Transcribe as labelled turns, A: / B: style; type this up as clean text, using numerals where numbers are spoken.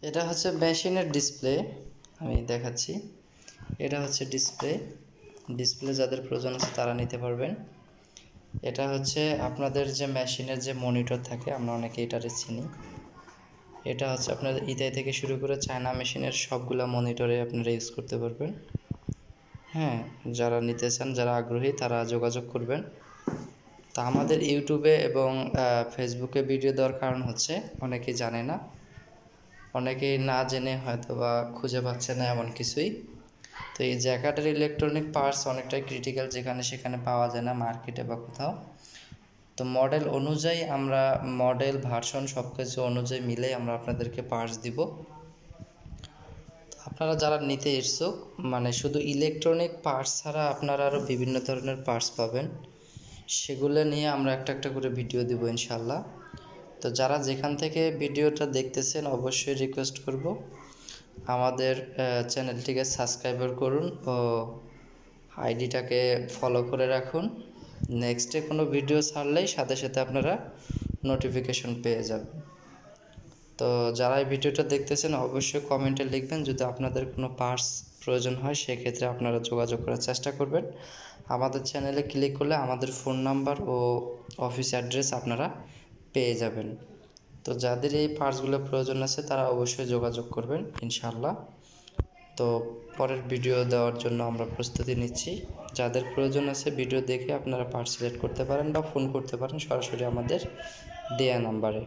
A: এটা হচ্ছে মেশিনের ডিসপ্লে, আমি দেখাচ্ছি। এটা হচ্ছে ডিসপ্লে যাদের প্রয়োজন আছে তারা নিতে পারবেন। এটা হচ্ছে আপনাদের যে মেশিনের যে মনিটর থাকে, আমরা অনেকে এটারে চিনি। এটা হচ্ছে আপনাদের ইতাই থেকে শুরু করে চায়না মেশিনের সবগুলা মনিটরে আপনারা ইউজ করতে পারবেন। হ্যাঁ, যারা নিতে চান, যারা আগ্রহী তারা যোগাযোগ করবেন। তা আমাদের ইউটিউবে এবং ফেসবুকে ভিডিও দেওয়ার কারণ হচ্ছে অনেকেই জানে না, অনেকেই না জেনে হয়তো বা খুঁজে পাচ্ছে না এমন কিছুই। তো এই জ্যাকার্ডের ইলেকট্রনিক পার্টস অনেকটাই ক্রিটিক্যাল, যেখানে সেখানে পাওয়া যায় না মার্কেটে বা কোথাও। তো মডেল অনুযায়ী আমরা মডেল ভার্সন সব কিছু অনুযায়ী মিলে আমরা আপনাদেরকে পার্টস দিব। আপনারা যারা নিতে ইচ্ছুক, মানে শুধু ইলেকট্রনিক পার্টস ছাড়া আপনারা আরও বিভিন্ন ধরনের পার্টস পাবেন, সেগুলো নিয়ে আমরা একটা একটা করে ভিডিও দেব ইনশাল্লাহ। তো যারা যেখান থেকে ভিডিওটা দেখতেছেন অবশ্যই রিকোয়েস্ট করব আমাদের চ্যানেলটিকে সাবস্ক্রাইব করুন ও আইডিটাকে ফলো করে রাখুন। নেক্সটে কোনো ভিডিও ছাড়লেই সাথে সাথে আপনারা নোটিফিকেশন পেয়ে যাবেন। তো যারা এই ভিডিওটা দেখতেছেন অবশ্যই কমেন্টে লিখবেন যদি আপনাদের কোনো পার্টস প্রয়োজন হয়, সেক্ষেত্রে আপনারা যোগাযোগ করার চেষ্টা করবেন। আমাদের চ্যানেলে ক্লিক করলে আমাদের ফোন নাম্বার ও অফিস অ্যাড্রেস আপনারা পেয়ে যাবেন। তো যাদের এই পার্টসগুলো প্রয়োজন আছে তারা অবশ্যই যোগাযোগ করবেন ইনশাআল্লাহ। তো পরের ভিডিও দেওয়ার জন্য আমরা প্রস্তুতি নিচ্ছি। যাদের প্রয়োজন আছে ভিডিও দেখে আপনারা পার্টস সিলেক্ট করতে পারেন বা ফোন করতে পারেন সরাসরি আমাদের দেয়া নাম্বারে।